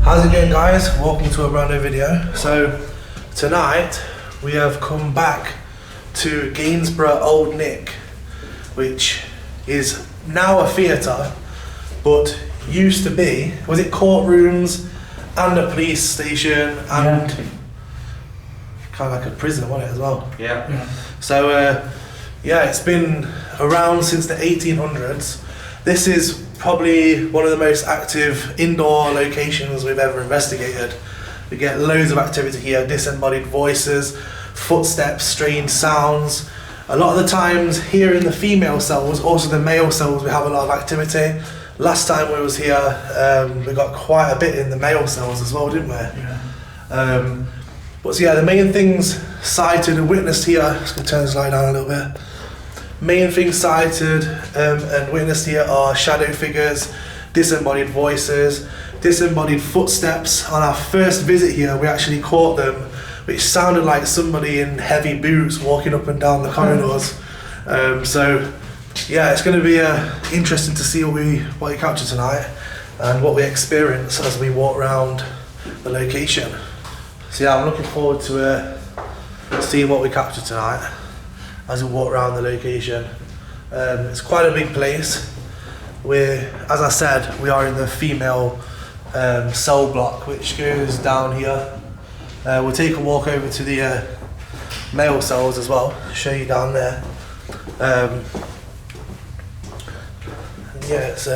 How's it going, guys? Welcome to a brand new video. So tonight we have come back to Gainsborough Old Nick, which is now a theatre, but used to be, was it courtrooms and a police station and kind of like a prison, wasn't it, as well? Yeah. So yeah, it's been around since the 1800s. This is probably one of the most active indoor locations we've ever investigated. We get loads of activity here, disembodied voices, footsteps, strange sounds. A lot of the times here in the female cells, also the male cells, we have a lot of activity. Last time we was here, we got quite a bit in the male cells as well, didn't we? Yeah. But so yeah, the main things cited and witnessed here, just gonna turn this light down a little bit. Main things cited and witnessed here are shadow figures, disembodied voices, disembodied footsteps. On our first visit here, we actually caught them, which sounded like somebody in heavy boots walking up and down the corridors. So yeah, it's going to be interesting to see what we capture tonight and what we experience as we walk around the location. So yeah, I'm looking forward to seeing what we capture tonight as we walk around the location. It's quite a big place. As I said, we are in the female cell block, which goes down here. We'll take a walk over to the male cells as well, show you down there. Yeah, it's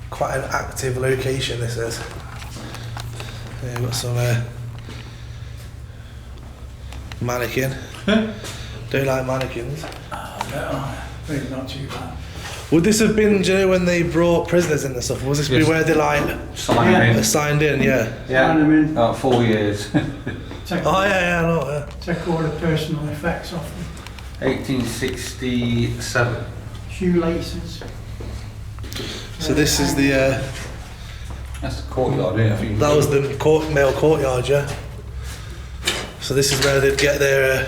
quite an active location, this is. Yeah, we've got some mannequin. Don't like mannequins. No, maybe not too bad. Would this have been, do you know, when they brought prisoners in and stuff? Was this be where they like signed in? Yeah. Sign them in. About 4 years. I know. Take all the personal effects off them. 1867. Shoelaces. So this is the. That's the courtyard, isn't it? I think That was the male courtyard, yeah. So this is where they'd get their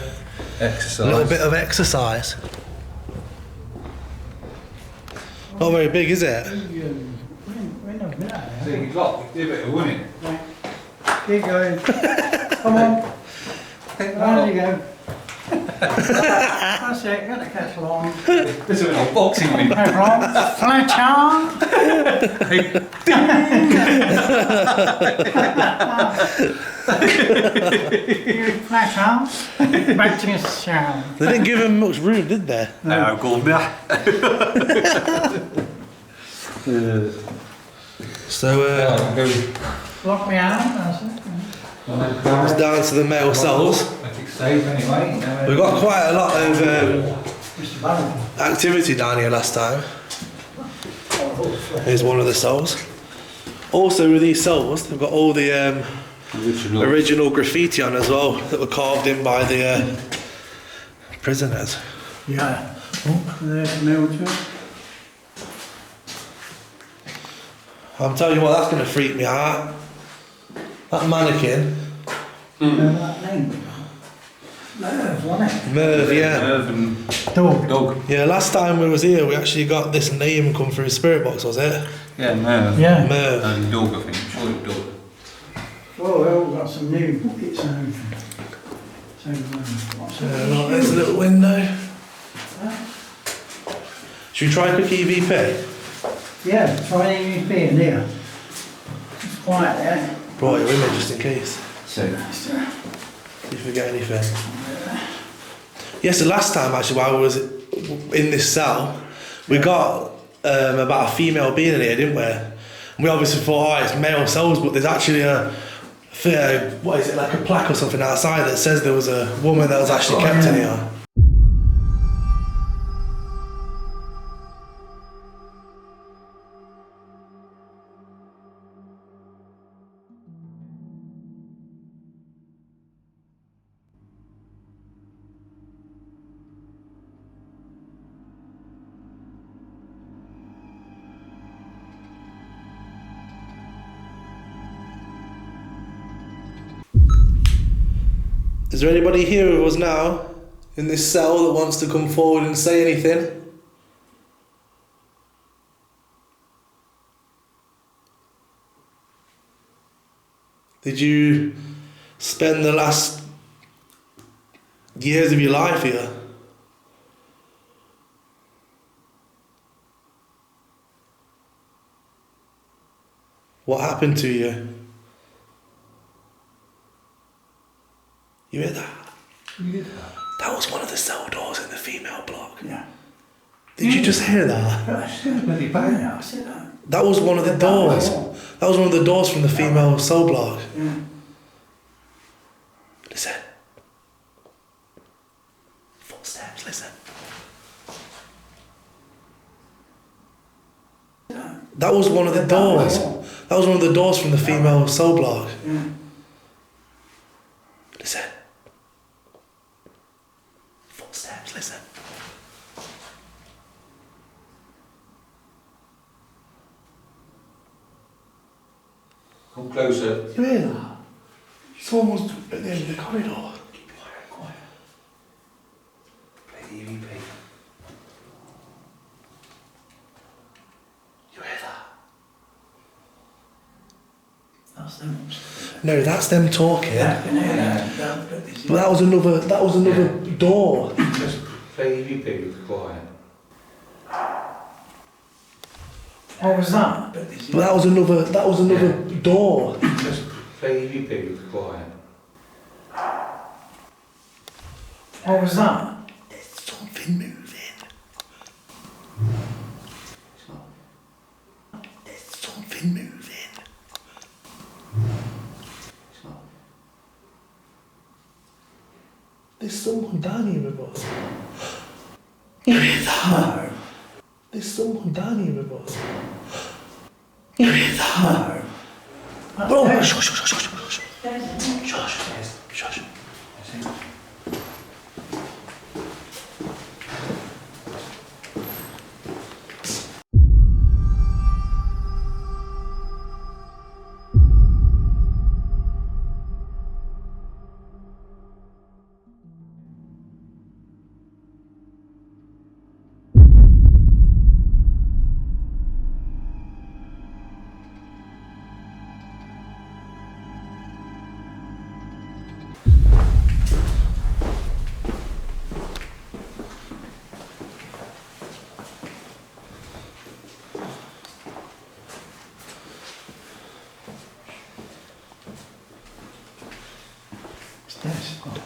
exercise. little bit of exercise. Not very big, is it? So you got to give it a winning. Keep going. Come on. Round you go. That's it, got to catch along. This is a boxing ring. Catch along. Fletch on. Fletch on. Back to your shower. They didn't give him much room, did they? No, go there. So Lock me out, that's it. it's down to the male cells. Anyway. We got quite a lot of Mr. Barrington. activity down here last time. Here's one of the cells. Also with these cells, they've got all the original graffiti on as well that were carved in by the prisoners. Yeah. Oh, there's the military. I'm telling you what, that's going to freak me out. That mannequin. That name? Merv, wasn't it? Merv, yeah. Merv and Dog. Yeah, last time we was here, we actually got this name come through Spirit Box, was it? Yeah, Merv. Yeah. Merv. And Dog, I think. Sure it's Dog. Oh, we all got some new buckets and everything. So, what's Look, there's a little window. Should we try quick EVP? Yeah, try an EVP in here. It's quiet there. Brought it with me just in case. So, If you forget anything. Yes, the last time actually while I was in this cell, we got about a female being in here, didn't we? And we obviously thought, oh, it's male cells, but there's actually what is it, like a plaque or something outside that says there was a woman that was actually kept in here. Is there anybody here with us now in this cell that wants to come forward and say anything? Did you spend the last years of your life here? What happened to you? You hear that? That was one of the cell doors in the female block. Yeah. Did you just hear that? That's bloody bang out, I said that. That was one of the doors. That was one of the doors from the female cell block. Yeah. Listen. Footsteps, listen. That was one of the doors. That was one of the doors from the female cell block. Yeah. Listen. Footsteps, listen. Come closer. You hear that? Someone was at the end of the corridor. Keep quiet. Play EVP. You hear that? That's them. No, that's them talking. Yeah, I can hear that. But that was another door. Just play EVP, quiet. What was that? But that was another door. Just play EVP, quiet. What was that? There's something moving. It's not. There's something moving. It's not. There's someone down here with us. You hear that? No. There's someone down here with us. You hear that? No. Bro, shush. Shush. Stairs. Oh,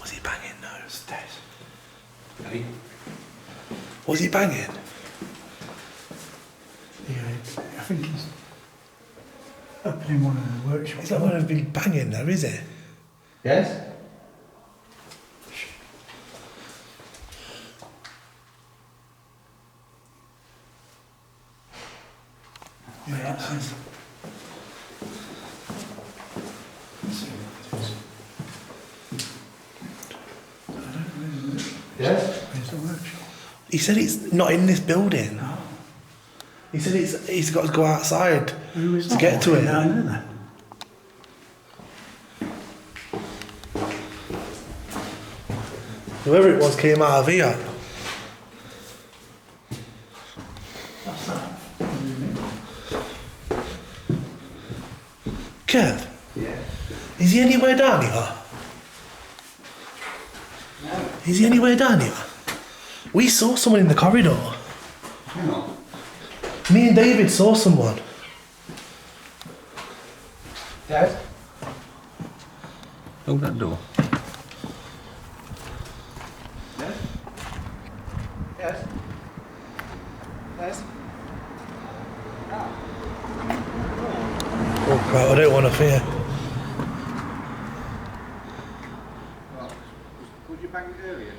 Was he banging? No. stairs. Hey. Was he banging? Yeah, I think he's up in one of the workshops. He's not going to have been banging there, is he? Yes? Yeah, that's it. Let's see what it is. I don't really know. Yes? Where's the workshop? He said it's not in this building. No. He said he's got to go outside Who is to that? get to it. No, no. Whoever it was came out of here. That's that. Kev, Yeah. is he anywhere down here? No. Is he anywhere down here? We saw someone in the corridor. Hang on. Me and David saw someone. Dad? Open that door. Yes? Yes? Yes? Oh crap, I don't want to fear. Would you bang it earlier?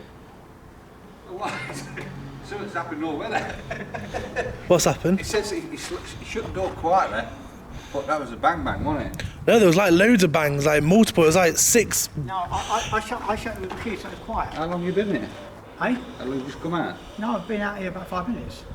What? Something's happened already. What's happened? He says he shut the door quietly, but that was a bang bang, wasn't it? No, there was like loads of bangs, like multiple. It was like 6. No, I shut it with the key so it's quiet. How long you been here? Hey? How long you just come out? No, I've been out here about 5 minutes.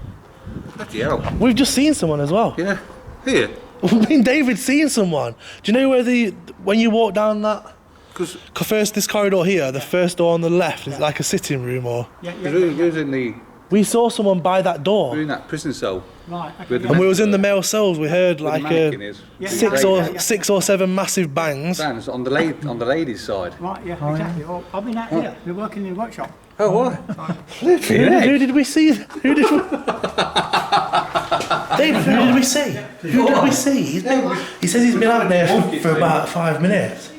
Bloody hell. We've just seen someone as well. Yeah. Here? Me and David seen someone. Do you know where when you walk down that Because first this corridor here, the first door on the left is like a sitting room or. Yeah, who's in the We saw someone by that door. who's in that prison cell? Right, okay. With the And we was in the male cells, we heard where the like mannequin is. Yeah, six or seven massive bangs. Bands on the lady's side. Right, yeah, exactly. Well, I've been out here. We're working in the workshop. Oh, what? Who did we see? Who did we... David, who did we see? Who did we see? He says he's been out there for about 5 minutes.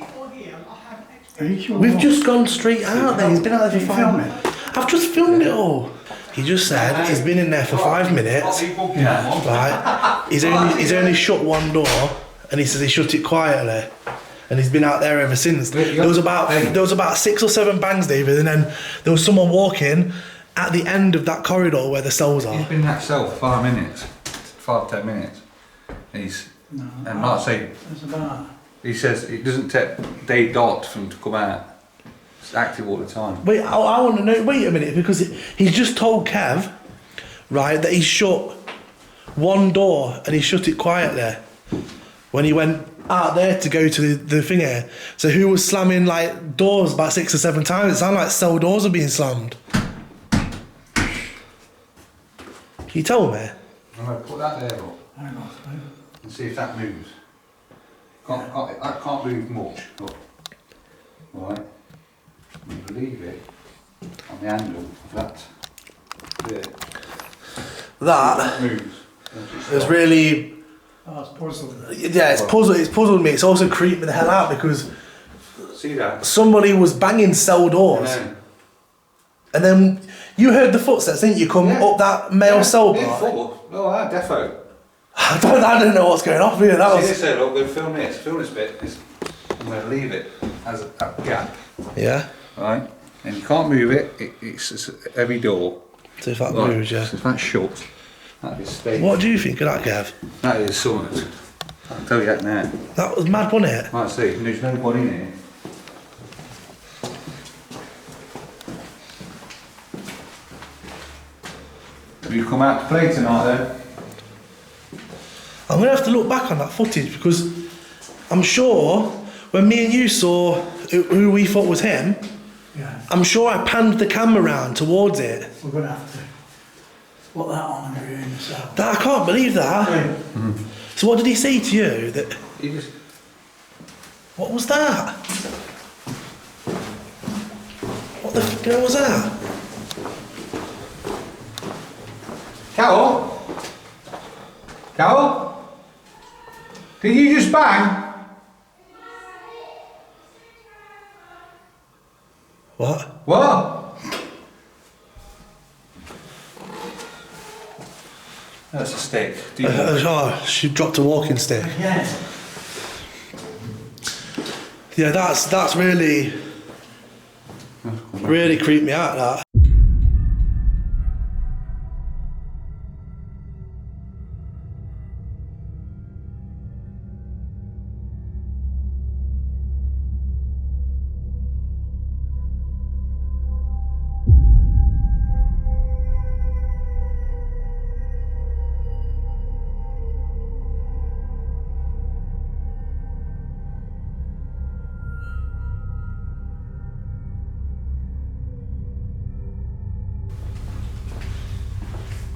Are you sure? We've just gone straight out there. He's been out there for 5 Film minutes. I've just filmed it all. He just said he's been in there for 5 minutes. Right? He's only shut one door, and he says he shut it quietly. And he's been out there ever since. There was about 6 or 7 bangs, David, and then there was someone walking at the end of that corridor where the cells are. He's been in that cell for 5 minutes, 5-10 minutes. And like I say, That's about. he says it doesn't take day dot for him to come out. It's active all the time. Wait, I want to know. Wait a minute, because he's just told Kev, right, that he shut one door and he shut it quietly when he went out there to go to the thing here. So who was slamming like doors about 6 or 7 times? It sounded like cell doors are being slammed. Can you tell me? I'm going to put that there up Hang on. and see if that moves. I can't move much. Look. Right. You leave it on the handle of that. There. That Moves. was really... Oh, it's puzzling. Yeah, it's puzzled me. It's also creeped me the hell out because See that? somebody was banging cell doors. Yeah. And then you heard the footsteps, didn't you? Come up that male cell block. Oh, defo. I don't know what's going on here. That See was... this here, look, we'll film this bit. I'm going to leave it as a gap, Yeah. right? And you can't move it, it's a heavy door. So if that Right, moves, yeah. so if that's shut, that is stable. What do you think of that, Gav? That is something. I'll tell you that now. That was mad, wasn't it? Right, see, there's nobody in here. Have you come out to play tonight then? I'm going to have to look back on that footage because I'm sure when me and you saw who we thought was him, Yeah. I'm sure I panned the camera round towards it. We're going to have to put that on and ruin the cell. That, I can't believe that. So what did he say to you? That You just... what was that? What the hell was that? Carol? Carol? Did you just bang? What? What? That's a stick. Oh, she dropped a walking stick. Yeah. Yeah, that's really creeped me out. That.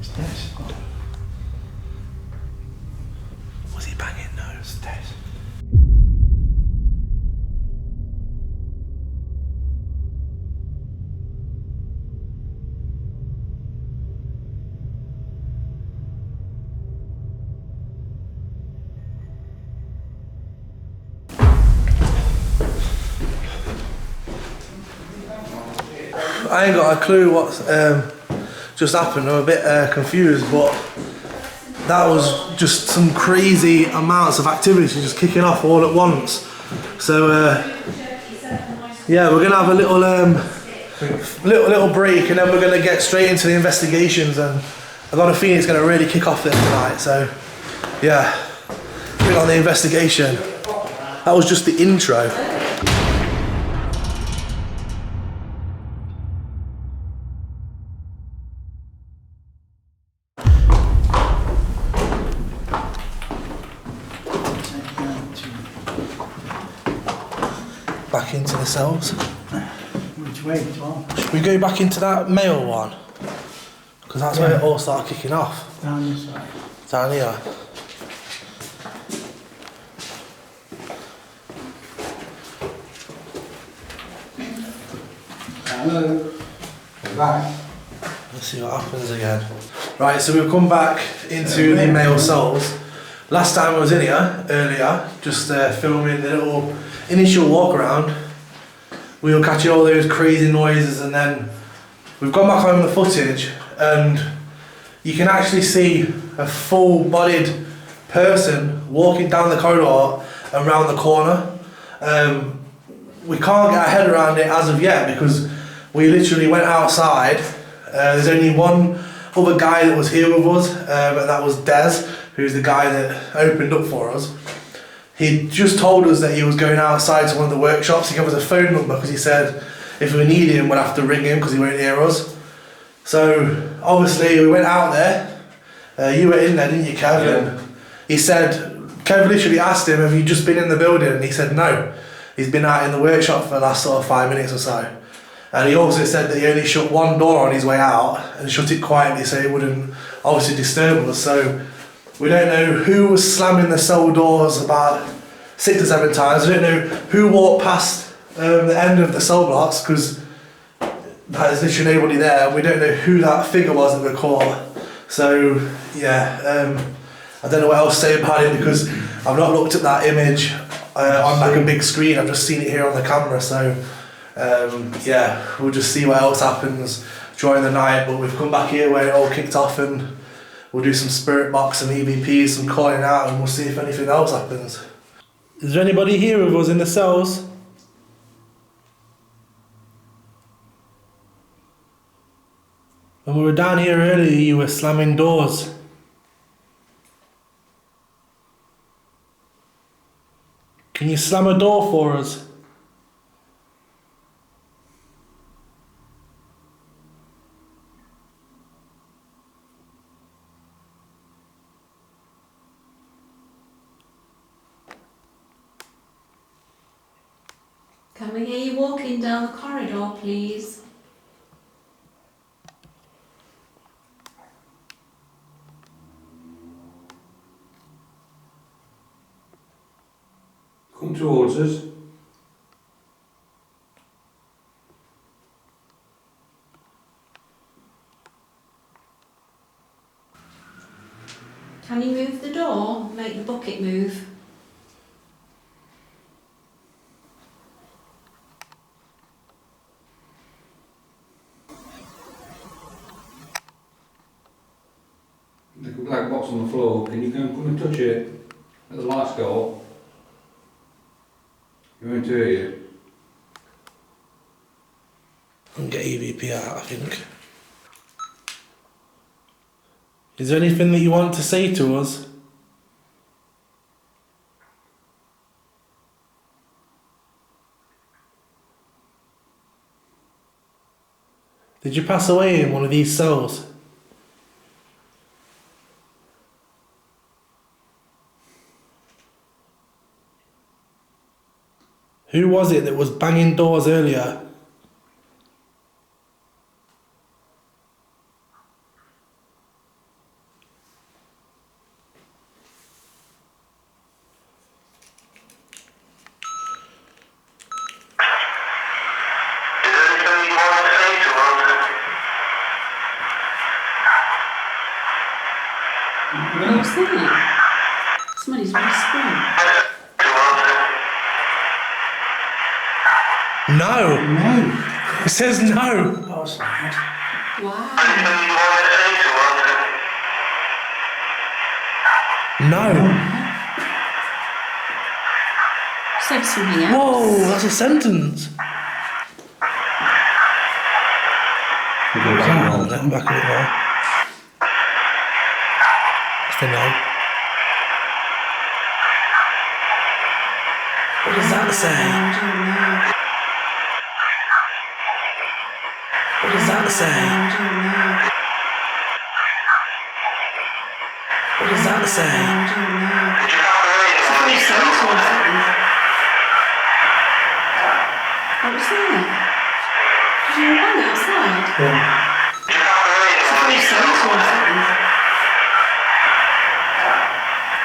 Stairs. Was he banging? No, Stairs. I ain't got a clue what's just happened. I'm a bit confused, but that was just some crazy amounts of activity just kicking off all at once. So yeah, we're gonna have a little little break, and then we're gonna get straight into the investigations. And I got a feeling it's gonna really kick off there tonight. So yeah, click on the investigation. That was just the intro. Back into the cells. Which way as well? Should we go back into that male one? Because that's where it all started kicking off. Down this side. Down here. Hello. We're back. Let's see what happens again. Right, so we've come back into the male cells. Last time I was in here, earlier, just filming the little initial walk around, we were catching all those crazy noises, and then we've gone back home the footage and you can actually see a full-bodied person walking down the corridor and round the corner. We can't get our head around it as of yet because we literally went outside. There's only one other guy that was here with us, and that was Des, who's the guy that opened up for us. He just told us that he was going outside to one of the workshops. He gave us a phone number because he said if we need him, we'll have to ring him because he won't hear us. So obviously we went out there. You were in there, didn't you, Kev? Yeah. He said, Kev literally asked him, have you just been in the building? And he said no. He's been out in the workshop for the last sort of 5 minutes or so. And he also said that he only shut one door on his way out and shut it quietly so it wouldn't obviously disturb us. So we don't know who was slamming the cell doors about 6 or 7 times. We don't know who walked past the end of the cell blocks because there's literally nobody there. We don't know who that figure was that we caught. So yeah, I don't know what else to say about it because I've not looked at that image on like a big screen. I've just seen it here on the camera. So yeah, we'll just see what else happens during the night. But we've come back here where it all kicked off, and we'll do some spirit box, some EVPs, some calling out, and we'll see if anything else happens. Is there anybody here with us in the cells? When we were down here earlier, you were slamming doors. Can you slam a door for us? Can we hear you walking down the corridor, please? Come towards us. Can you move the door? Make the bucket move. The black box on the floor. Can you come and touch it? Let the lights go off. He won't hear you. And get EVP out, I think. Is there anything that you want to say to us? Did you pass away in one of these cells? Who was it that was banging doors earlier? What's that? Somebody's whispering. No! No. It says no! That was loud. Wow. No! Said something else. Whoa, that's a sentence! Let him back a bit more. Still no. What does that say? What does that say? What does that say? What was that? Did you run outside? Yeah.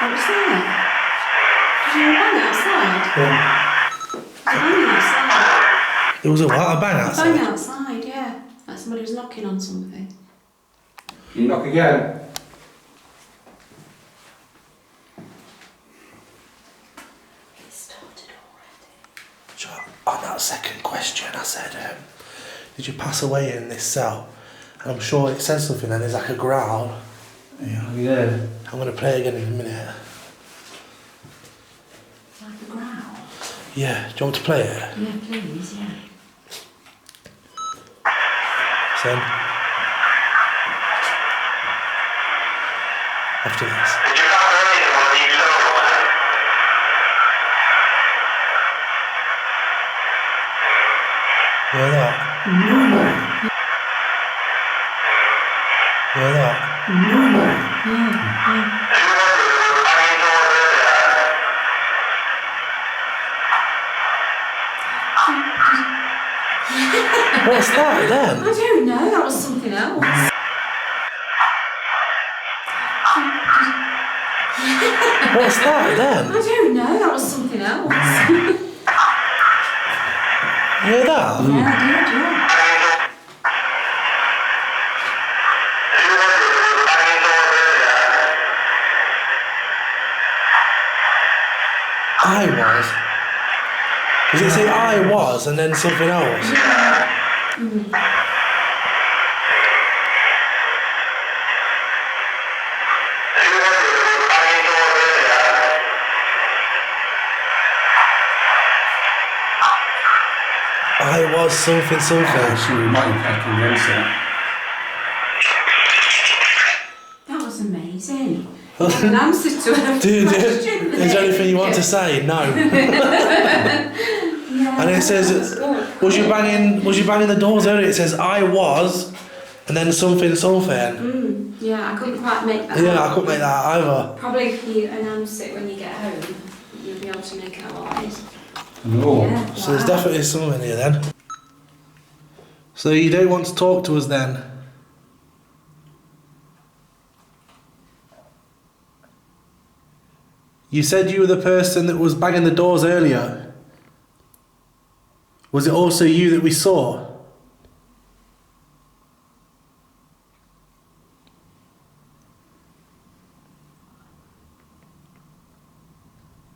What was that? Did you hear a bang outside? Yeah. A bang outside. There was a what? A bang A outside? bang outside, yeah. Like somebody was knocking on something. You knock again. It started already. So on that second question, I said, did you pass away in this cell? And I'm sure it says something, and there's like a growl. Yeah. I'm going to play again in a minute. Like a growl. Yeah, do you want to play it? Yeah, please, yeah. Then, after this. Did you pass away in one of these cells? You hear that? No, You hear that? no. Yeah, yeah. Who was it that was banging doors earlier? What's that then? I don't know, that was something else. What's that then? I don't know, that was something else. You hear that? Yeah, I did, yeah. Who was it that was banging doors earlier? I was. Does it say I was and then something else? Who was it that was banging doors earlier? I was something something. So we might have to rinse it. That was amazing. An answer to a Dude, question. is there anything you want to say? No. Yeah, And it says, that was good. was you banging the doors earlier? It says I was, and then something something. Yeah, I couldn't quite make that Yeah, out. I couldn't make that either. Probably if you announce it when you get home, you'll be able to make out what it is. No. Yeah, So there's wow. definitely something here then. So you don't want to talk to us then? You said you were the person that was banging the doors earlier. Was it also you that we saw?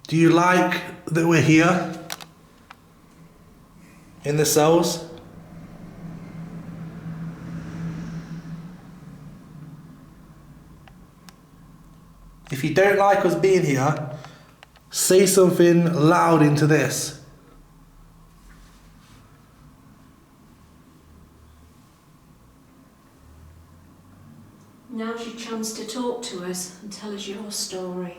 Do you like that we're here? In the cells? If you don't like us being here, say something loud into this. Now's your chance to talk to us and tell us your story.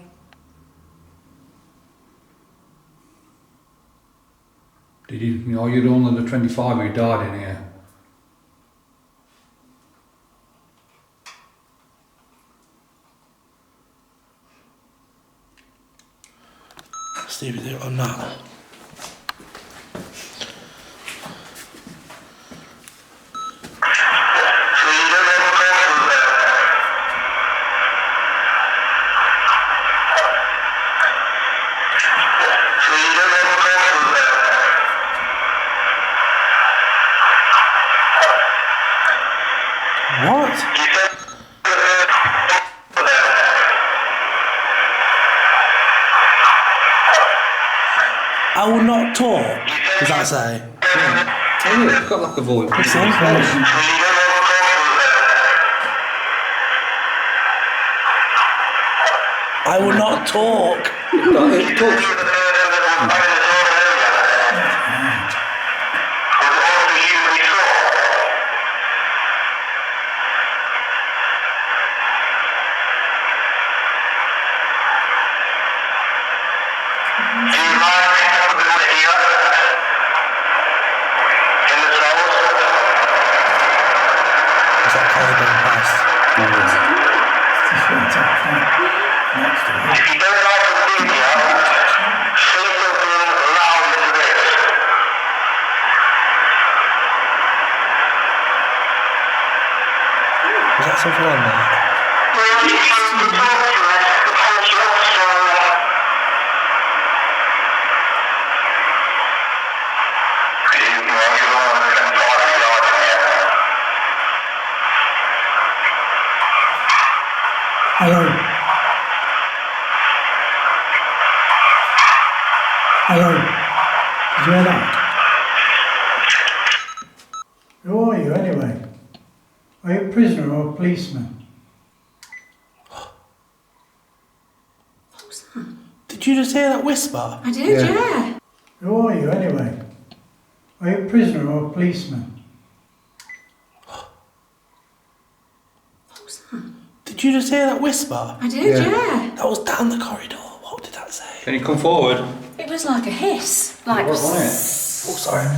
Did you know you're only the 25 who died in here? See if you do it or not. So you don't have a person there? So you don't have a person there? What? You said there. I will not talk. Does that say? Oh yeah, it's got like a voice. What's So that? you don't have a person there? I will not talk. It talks. Is that colour going past? Just went up front. Next to it. If you don't like the video, say something loud into this. Is that something on there? If you want to talk to us, tell us your story. Hello. Did you hear that? Who are you anyway? Are you a prisoner or a policeman? What was that? Did you just hear that whisper? I did, yeah. Who are you anyway? Are you a prisoner or a policeman? What was that? Did you just hear that whisper? I did, Yeah. yeah. That was down the corridor. What did that say? Can you come forward? It was like a hiss. Like... What on it? Oh, sorry.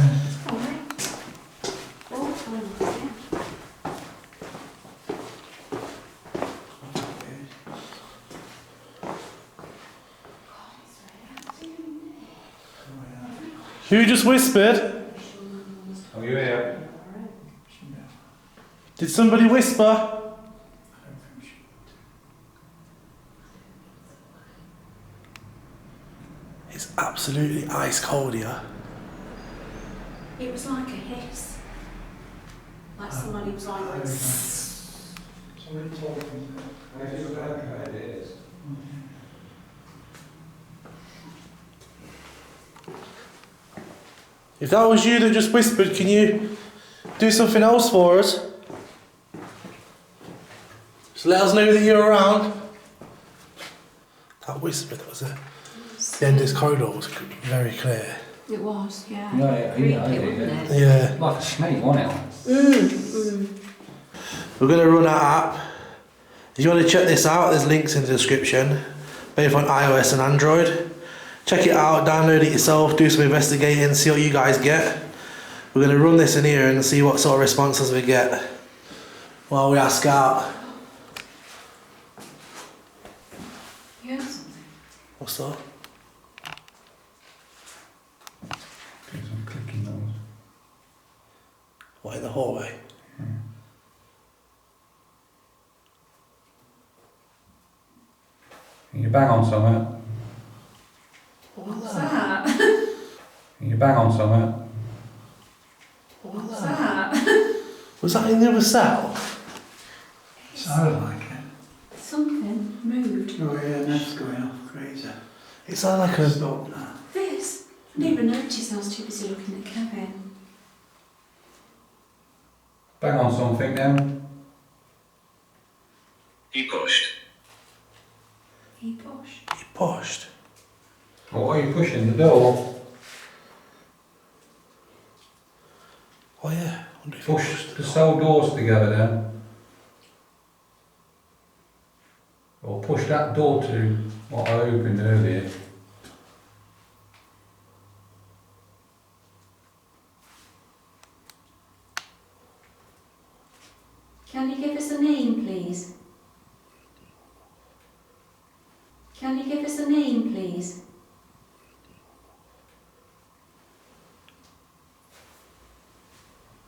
Who just whispered? Oh, you here? Did somebody whisper? It's absolutely ice cold here. It was like a hiss. Like somebody was like... Somebody talking. It is. If that was you that just whispered, can you do something else for us? Just let us know that you're around. That whisper that was at the end of this corridor was very clear. It was, yeah. Yeah, Creepy, yeah, wasn't yeah. it? Yeah. Like a snake, wasn't it? We're going to run our app. If you want to check this out, there's links in the description, both on iOS and Android. Check it out, download it yourself, do some investigating, see what you guys get. We're going to run this in here and see what sort of responses we get while we ask out. Yes. What's that? There's some clicking noise. What, in the hallway? Can you bang on something? What's that? Can you bang on something? What's that? Was that in the other cell? Sounded like it. Something moved. Oh yeah, that's going off crazy. It sounded like a... Stop that. This? I didn't even notice. I was too busy looking at Kevin. Bang on something then. He pushed. He pushed. He pushed. What are you pushing? The door? Oh yeah. I wonder if he Push pushed the cell doors together then. Or push that door to what I opened earlier. Can you give us a name, please? Can you give us a name, please?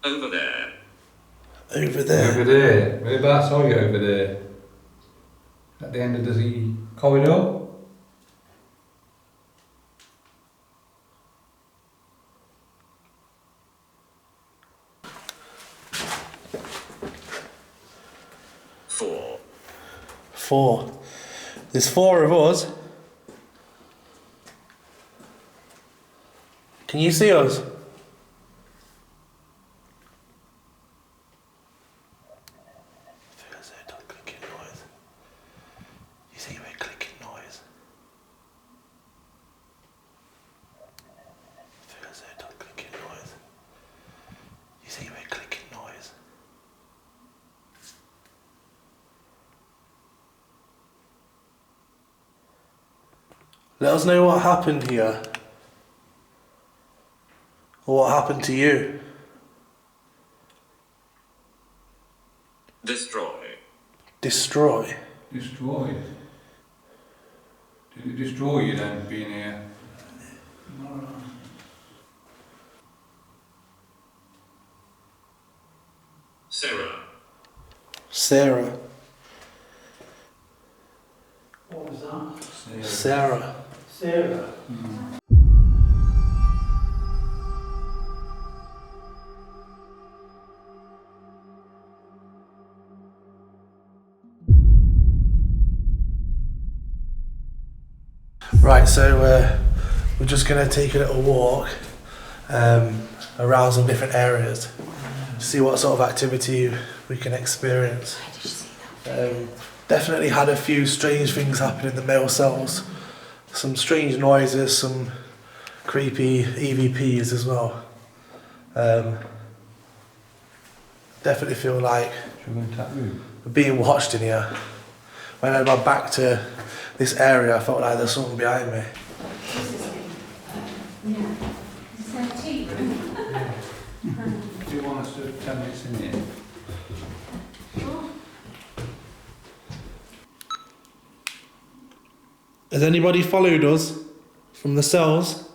Over there. Over there. Over there. Whereabouts are you over there? At the end of the corridor? Four. There's four of us. Can you see us? You see we're clicking noise. You see we're clicking noise. Let us know what happened here. Or what happened to you. Destroy. Destroy. Destroy. Did it destroy you then, being here? Sarah. Sarah. What was that? Sarah. Sarah. Right, so we're just going to take a little walk around some different areas, see what sort of activity we can experience. Definitely had a few strange things happen in the male cells. Some strange noises, some creepy EVPs as well. Definitely feel like we're being watched in here. When I had my back to this area, I felt like there's something behind me. Do you want us to 10 minutes in here? Has anybody followed us from the cells?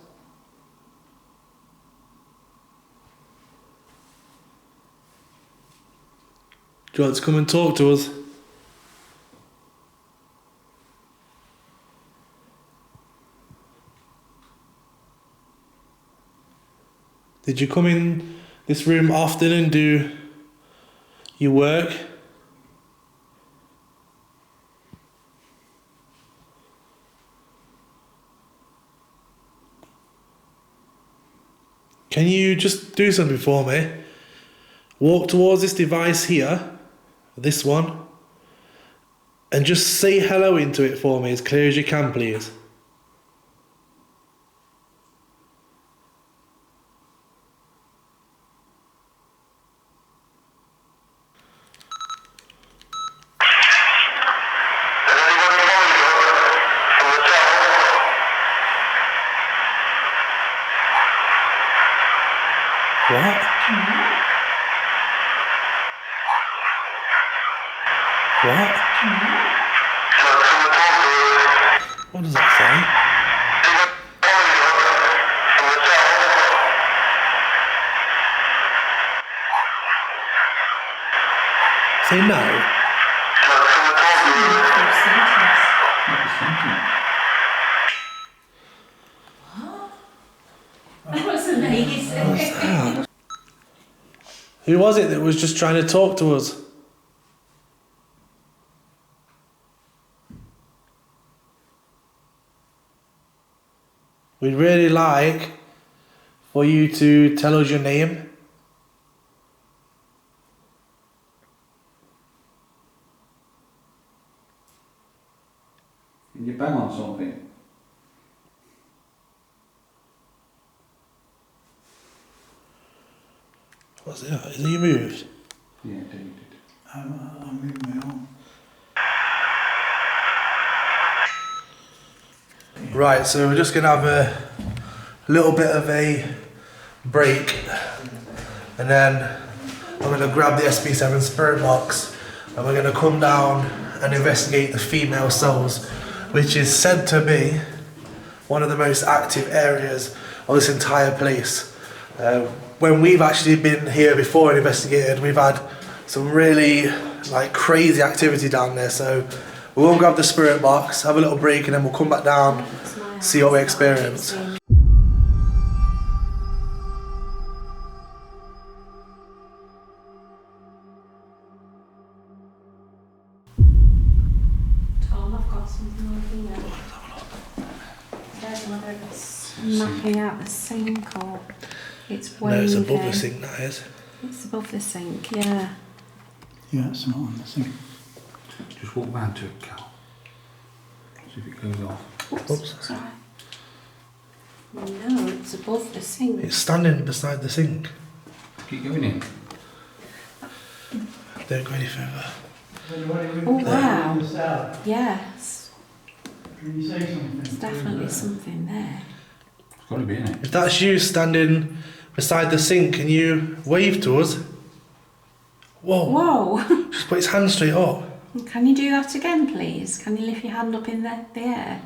Do you want to come and talk to us? Did you come in this room often and do your work? Can you just do something for me? Walk towards this device here, this one, and just say hello into it for me as clear as you can, please. What? What? What does that say? Say no. That was amazing. What's that? Who was it that was just trying to talk to us? We'd really like for you to tell us your name. Can you bang on something? What's it? Is you moved? Yeah, you did. I moved my arm. Right, so we're just going to have a little bit of a break, and then I'm going to grab the SP7 spirit box and we're going to come down and investigate the female cells, which is said to be one of the most active areas of this entire place. When we've actually been here before and investigated, we've had some really crazy activity down there, so we'll go and grab the spirit box, have a little break, and then we'll come back down, see what we experience. Tom, I've got something over here. I don't know whether it's smacking out the sink or it's waving. No, it's above the sink, that is. It's above the sink, yeah. Yeah, it's not on the sink. Just walk round to it, Cal. See if it goes off. Oops, sorry. No, it's above the sink. It's standing beside the sink. Keep going in. Don't go any further. Oh, wow. In the cell. Yes, Can you say something? there's definitely something there. It's got to be in it. If that's you standing beside the sink, can you wave to us? Whoa. Whoa! Just put his hand straight up. Can you do that again, please? Can you lift your hand up in the air?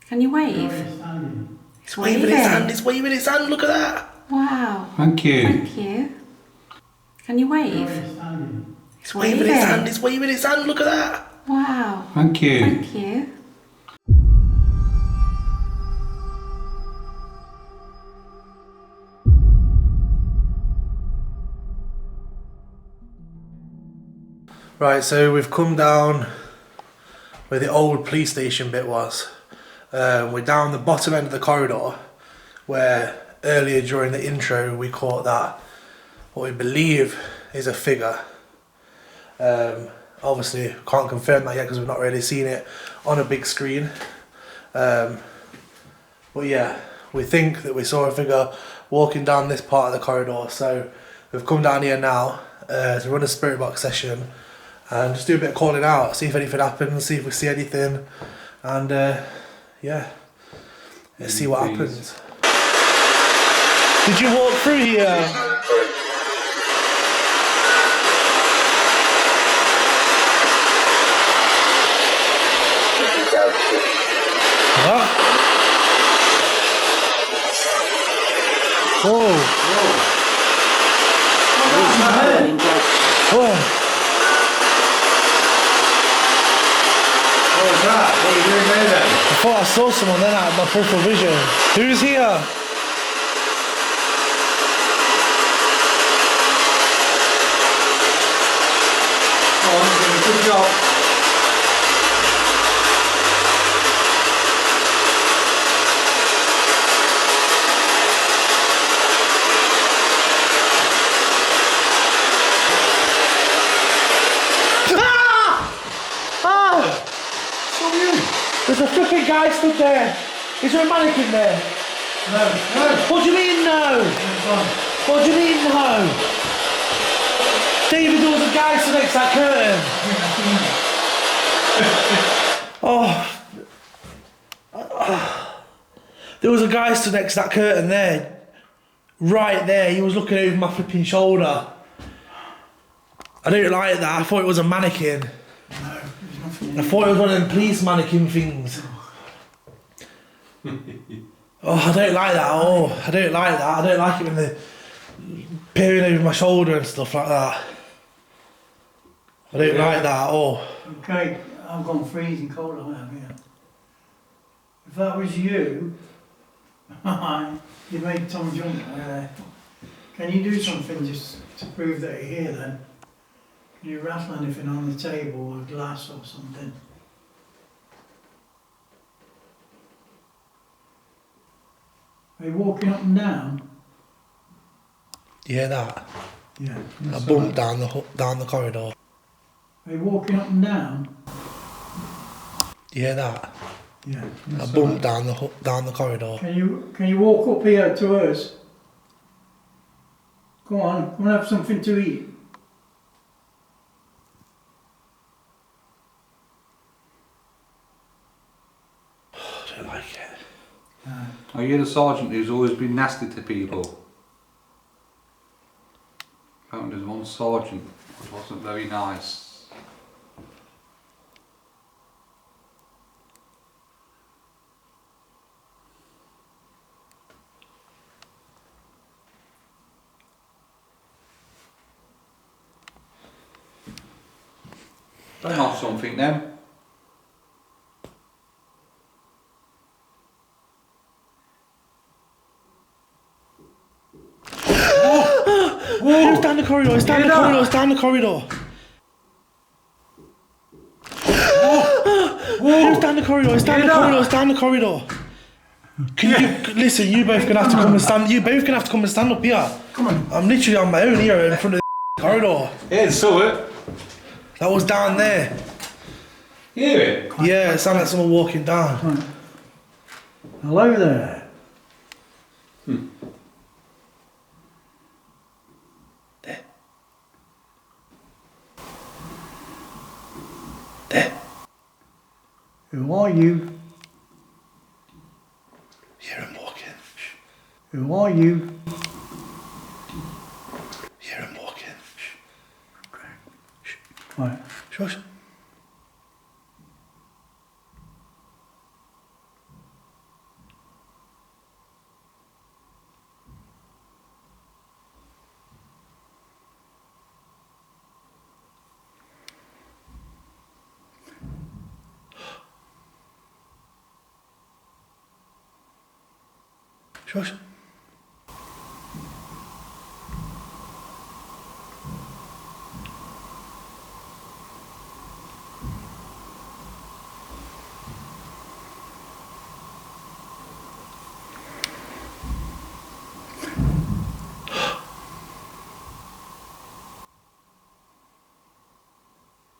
Can you wave? Standing. He's Waving his hand, he's waving his hand, look at that. Wow. Thank you. Thank you. Can you wave? Standing. He's Waving his hand, he's waving his hand, look at that. Wow. Thank you. Thank you. Right, so we've come down where the old police station bit was. We're down the bottom end of the corridor, where earlier during the intro we caught that what we believe is a figure. Obviously can't confirm that yet because we've not really seen it on a big screen. But yeah, we think that we saw a figure walking down this part of the corridor, so we've come down here now to run a spirit box session and just do a bit of calling out, see if anything happens, see if we see anything, and yeah, let's see what happens. Did you walk through here? What? Whoa. Whoa. What was that? What are you doing there then? I thought I saw someone then out of my peripheral vision. Who's here? Oh, I'm doing a good job. There's a flipping guy stood there. Is there a mannequin there? No. What do you mean no? What do you mean no? David, there was a guy stood next to that curtain. There was a guy stood next to that curtain there. Right there. He was looking over my flipping shoulder. I don't like that. I thought it was a mannequin. I thought it was one of them police mannequin things. Oh, I don't like that. Oh, I don't like that. I don't like it when they're peering over my shoulder and stuff like that. I don't like that. Oh. Okay, I've gone freezing cold, I have, yeah. If that was you, you made Tom jump. Can you do something just to prove that you're here then? Can you rattle anything on the table or glass or something? Are you walking up and down? You hear that? Yeah. I bumped down the corridor. Are you walking up and down? You hear that? Yeah. I bumped down the corridor. Can you walk up here to us? Come on, come and have something to eat. I don't like it. Are you the sergeant who's always been nasty to people? Apparently there's one sergeant who wasn't very nice. Don't have something then. Whoa! It's down the corridor, it's down the corridor, it's down the corridor. Whoa! It's down the corridor, it's down the corridor, it's down the corridor. Can you listen, you both gonna have to come and stand up here. Come on. I'm literally on my own here in front of the corridor. Yeah, saw it. That was down there. You hear it? Yeah, it sounded like someone walking down. Right. Hello there. There. Who are you? Hear him walking. Who are you? Hear him walking. Right. Shush. Shush.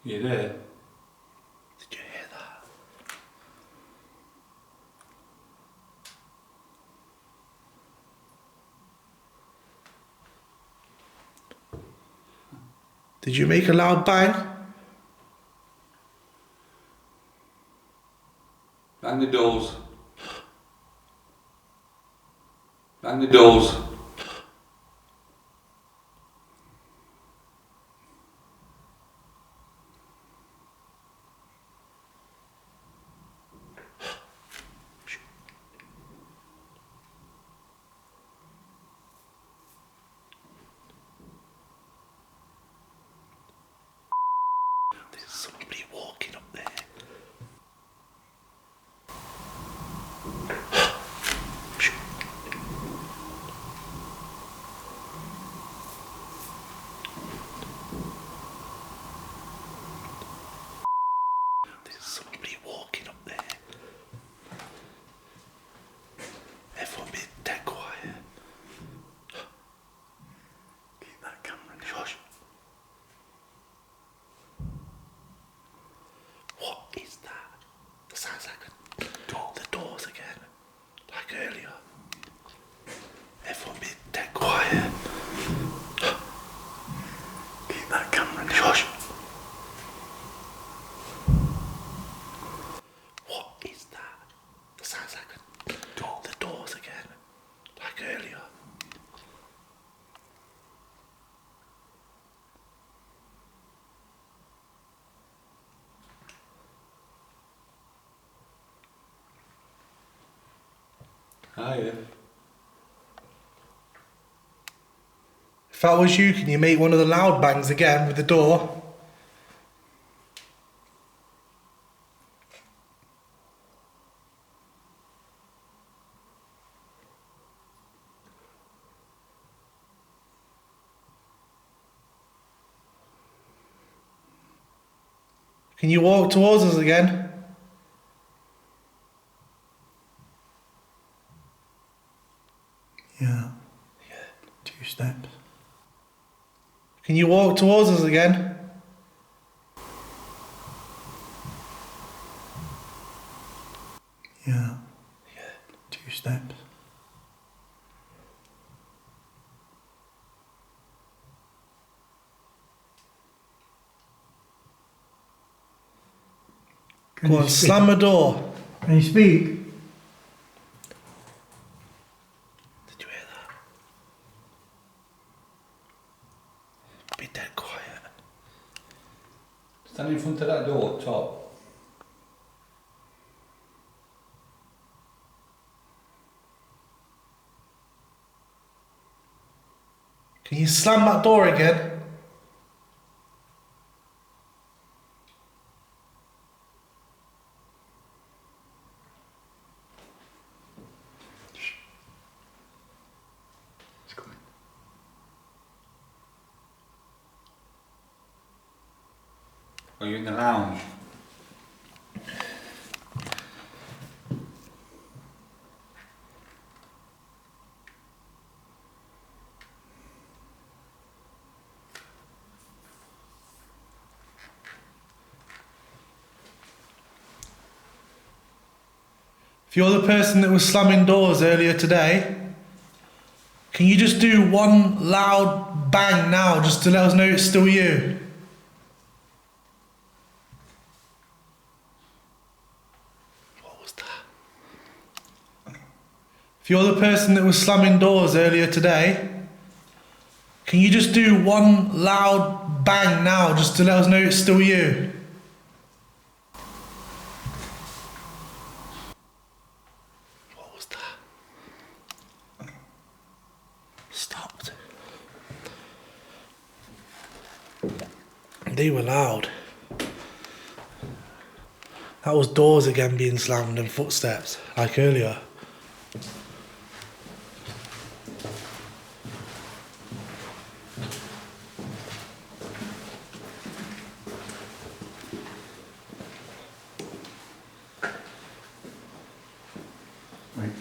You there? Did you hear that? Did you make a loud bang? Bang the doors. Bang the doors. There's somebody walking up there. There's somebody walking up there. Everyone be dead quiet. Keep that camera down. Shush. What is that? That sounds like a door. The doors again. Like earlier. Everyone be dead quiet. Keep that camera down. Shush. What is that? That sounds like a door. The doors again. Like earlier. Hiya. If that was you, can you make one of the loud bangs again with the door? Can you walk towards us again? Yeah. 2 steps. Can you walk towards us again? Yeah. 2 steps. Can Go you on, speak? slam the door. Can you speak? Did you hear that? Be dead quiet. Stand in front of that door, top. Can you slam that door again? It's coming. Are you in the lounge? If you're the person that was slamming doors earlier today, can you just do one loud bang now just to let us know it's still you? What was that? If you're the person that was slamming doors earlier today, can you just do one loud bang now just to let us know it's still you? What was that? Stopped. They were loud. That was doors again being slammed and footsteps, like earlier. Wait.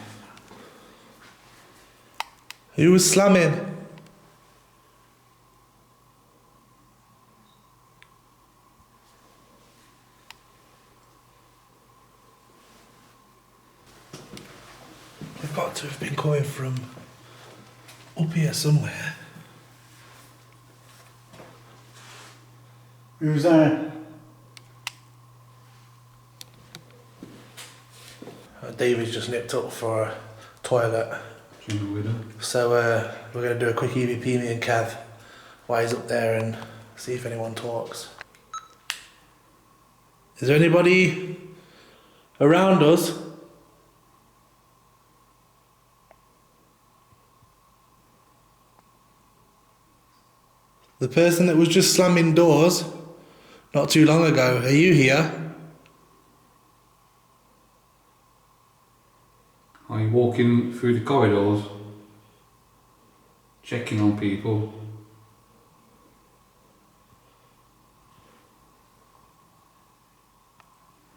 Who was slamming? got to have been coming from up here somewhere. Who's there? David's just nipped up for a toilet. So we're going to do a quick EVP me and Kev while he's up there and see if anyone talks. Is there anybody around us? The person that was just slamming doors not too long ago, are you here? Are you walking through the corridors, checking on people?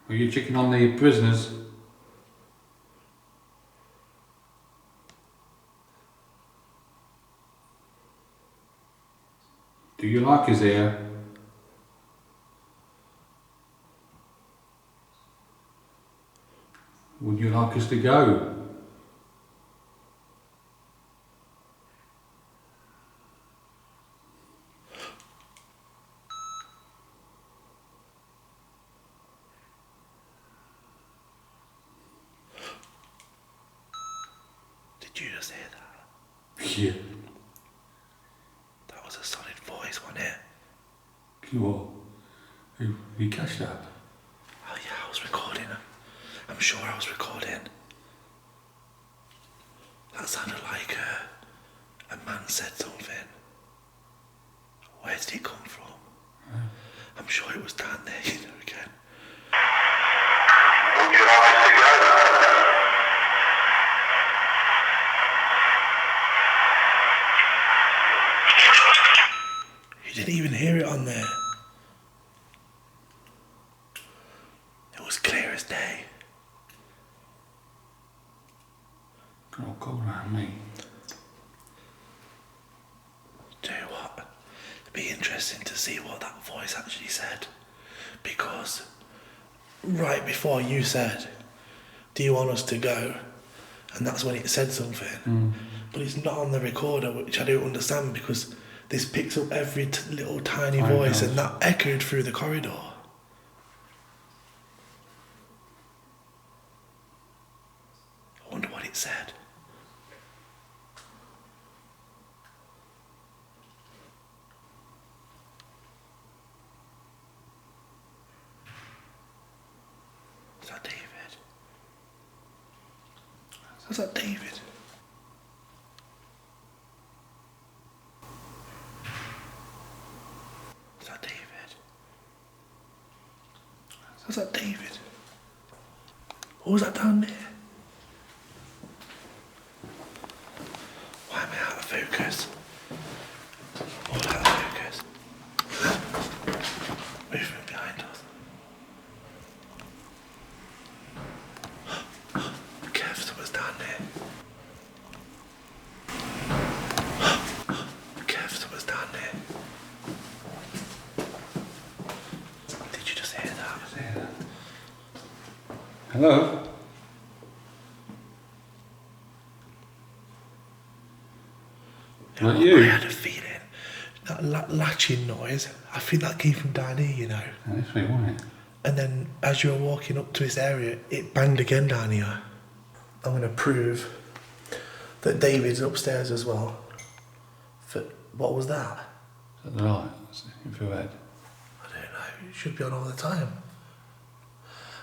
Are you checking on the prisoners? Do you like us here? Would you like us to go? Did you just hear that? Yeah. That was a solid voice, wasn't it? What? You catch that? Oh yeah, I was recording. I'm sure I was recording. That sounded like a man said something. Where did it come from? I'm sure it was down there, you know, again. Would you like us to go? You didn't even hear it on there. It was clear as day. Oh, go around me. Tell you what, it'd be interesting to see what that voice actually said. Because right before you said, do you want us to go? And that's when it said something. But it's not on the recorder, which I don't understand because this picks up every little tiny voice and that echoed through the corridor. I wonder what it said. Is that David? Is that David? Is that David? Is that David? What was that down there? Why am I out of focus? All out of focus. Movement behind us. Kev, someone's down there. Kev, someone's down there. Did you just hear that? Hello? Not you? I had a feeling that latching noise, I think that came from down here, you know. That's me, wasn't it? And then as you were walking up to this area, it banged again down here. I'm going to prove that David's upstairs as well. What was that? Is that the light? Infrared. I don't know. It should be on all the time.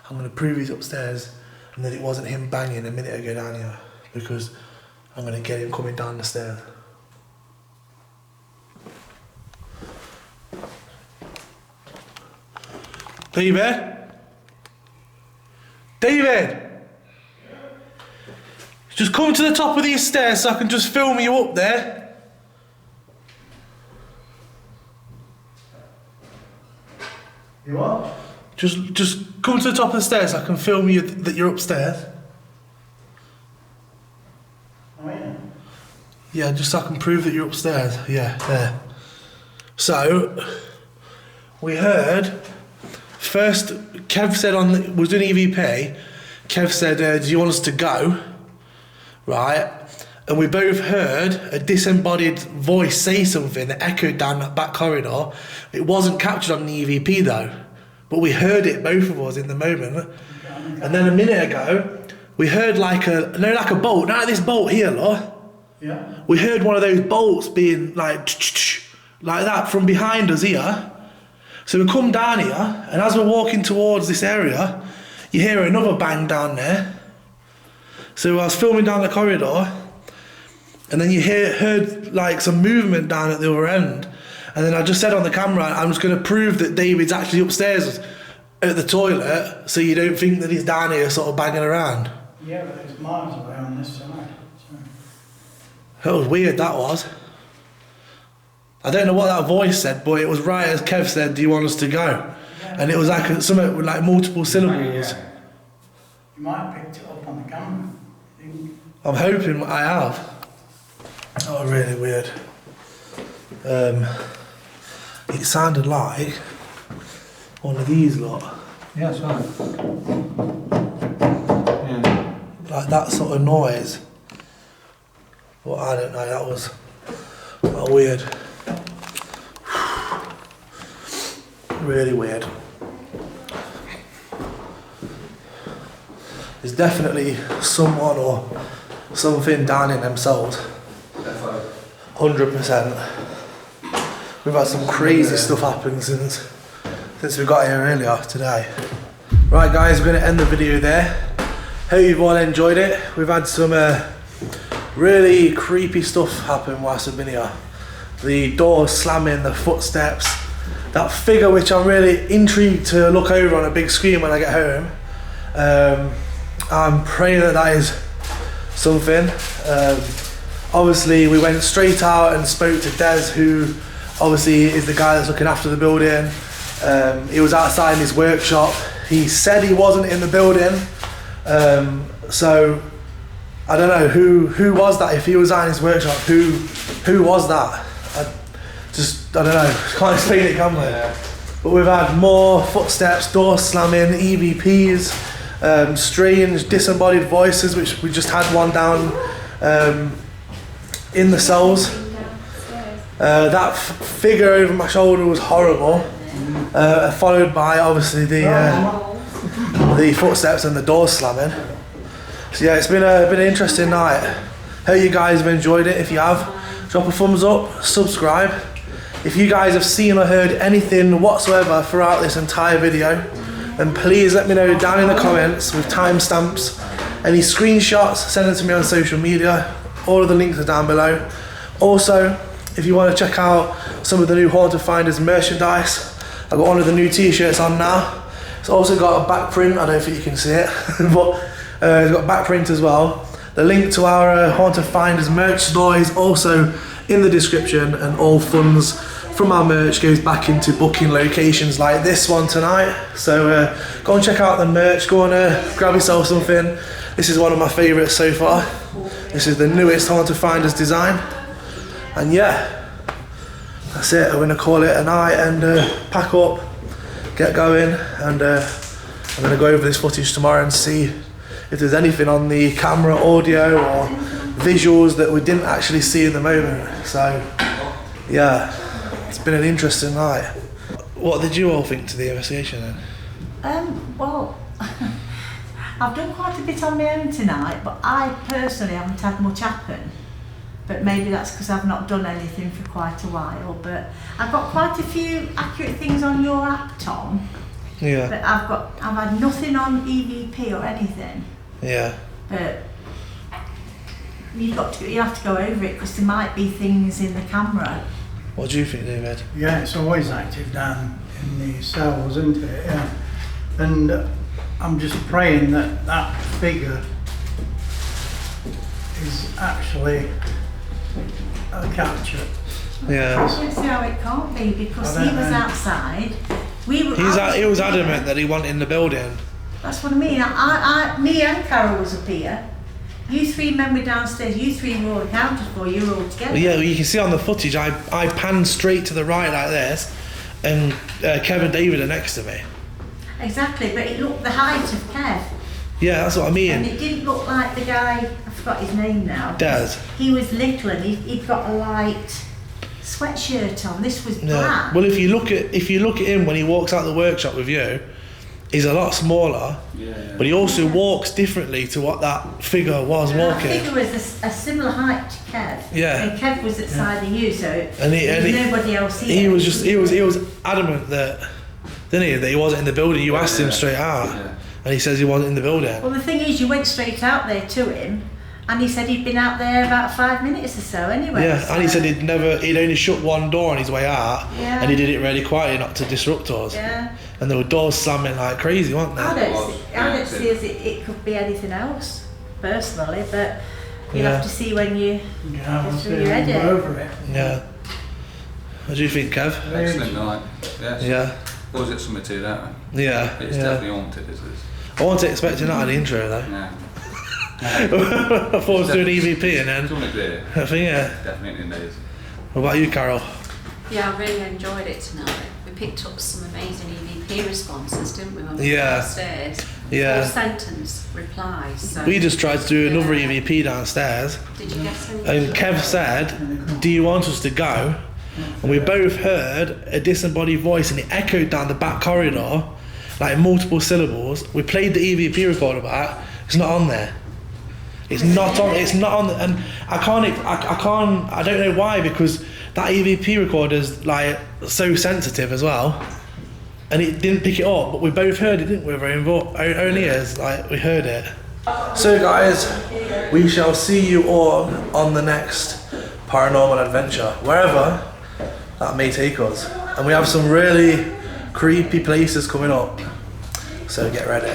I'm going to prove he's upstairs and that it wasn't him banging a minute ago down here because I'm going to get him coming down the stairs. David? David? Just come to the top of these stairs so I can just film you up there. You what? Just come to the top of the stairs so I can film you that you're upstairs. Oh yeah. Yeah, just so I can prove that you're upstairs. Yeah, there. So, we heard, first, Kev said was doing EVP, Kev said, do you want us to go? right? And we both heard a disembodied voice say something that echoed down that back corridor. It wasn't captured on the EVP though, but we heard it, both of us, in the moment. And then a minute ago, we heard like a bolt, not like this bolt here, look. Yeah. We heard one of those bolts being like that from behind us here. So we come down here, and as we're walking towards this area, you hear another bang down there. So I was filming down the corridor, and then you heard like some movement down at the other end. And then I just said on the camera, I'm just going to prove that David's actually upstairs at the toilet, so you don't think that he's down here sort of banging around. Yeah, but it's miles away on this side. So. That was weird, that was. I don't know what that voice said, but it was right as Kev said, do you want us to go? And it was like something with like multiple syllables. You might have picked it up on the camera. I'm hoping I have. That was really weird. It sounded like one of these lot. Yeah, that's right. Yeah. Like that sort of noise. Well, I don't know, that was weird. Really weird. There's definitely someone or something down in themselves. 100%. We've had some crazy stuff happen since we got here earlier today. Right guys, we're going to end the video there. Hope you've all enjoyed it. We've had some really creepy stuff happen whilst we've been here. The doors slamming, the footsteps, that figure which I'm really intrigued to look over on a big screen when I get home. I'm praying that is something. Obviously we went straight out and spoke to Des, who obviously is the guy that's looking after the building. He was outside in his workshop. He said he wasn't in the building. So I don't know who was that. If he was out in his workshop, who was that? I don't know, can't explain it, can we? Yeah. But we've had more footsteps, door slamming, EVPs, strange disembodied voices, which we just had one down in the cells. That figure over my shoulder was horrible, followed by obviously the footsteps and the door slamming. So yeah, it's been an interesting night. Hope you guys have enjoyed it. If you have, drop a thumbs up, subscribe. If you guys have seen or heard anything whatsoever throughout this entire video, then please let me know down in the comments with timestamps. Any screenshots, send them to me on social media. All of the links are down below. Also, if you want to check out some of the new Haunted Finders merchandise, I've got one of the new t-shirts on now. It's also got a back print, I don't think you can see it, but it's got a back print as well. The link to our Haunted Finders merch store is also in the description, and all funds from our merch goes back into booking locations like this one tonight. So go and check out the merch, go and grab yourself something. This is one of my favourites so far. This is the newest Haunted Finders design. And yeah, that's it. I'm going to call it a night and pack up, get going, and I'm going to go over this footage tomorrow and see if there's anything on the camera, audio or visuals that we didn't actually see in the moment. So yeah, it's been an interesting night. What did you all think to the investigation then? Well, I've done quite a bit on my own tonight, but I personally haven't had much happen. But maybe that's because I've not done anything for quite a while. But I've got quite a few accurate things on your app, Tom. Yeah. But I've had nothing on EVP or anything. Yeah. But you have to go over it because there might be things in the camera. What do you think, David? Yeah, it's always active down in the cells, isn't it? Yeah. And I'm just praying that that figure is actually a capture. Yeah. I don't see how it can't be because he was outside. He was adamant that he wasn't in the building. That's what I mean. Me and Carol was up here. You three men were downstairs. You three were all accounted for. You were all together. Well, yeah, you can see on the footage, I panned straight to the right like this, and Kev and David are next to me. Exactly, but it looked the height of Kev. Yeah, that's what I mean. And it didn't look like the guy. forgot his name now. Des. He was little and he'd got a light sweatshirt on. This was black. Well, if you look at him when he walks out the workshop with you, he's a lot smaller. Yeah. But he also walks differently to what that figure was That walking. figure was a similar height to Kev. Yeah. And Kev was at side of you, so And nobody else here. he was adamant that, didn't he, that he wasn't in the building. You asked him straight out, and he says he wasn't in the building. Well, the thing is, you went straight out there to him, and he said he'd been out there about 5 minutes or so anyway. Yeah, so. and he said he'd only shut one door on his way out, Yeah. and he did it really quietly not to disrupt us. Yeah. And there were doors slamming like crazy, weren't I there? don't see as it could be anything else, personally, but you'll Yeah. have to see when you Yeah, go I'll through see your when head. we're over it. Yeah. What do you think, Kev? Excellent night. Yes. Yeah. Was it something to that? Yeah. It's yeah. definitely haunted, is it? I wasn't expecting that at the intro though. No. I thought I was doing EVP and then Something there. I think yeah. Definitely is. What about you, Carol? Yeah, I really enjoyed it tonight. We picked up some amazing EVP responses, didn't we, when we Yeah. went upstairs? Yeah. Full sentence replies. So We just tried to do another Yeah. EVP downstairs, Did you guess anything? and Kev said, "Do you want us to go?" And we both heard a disembodied voice, and it echoed down the back corridor, like multiple syllables. We played the EVP recorder back. It's not on there. It's not on. It's not on. And I can't. I don't know why, because that EVP recorder is like so sensitive as well, and it didn't pick it up. But we both heard it, didn't we? With our own ears, like we heard it. So guys, we shall see you all on the next paranormal adventure, wherever that may take us. And we have some really creepy places coming up, so get ready.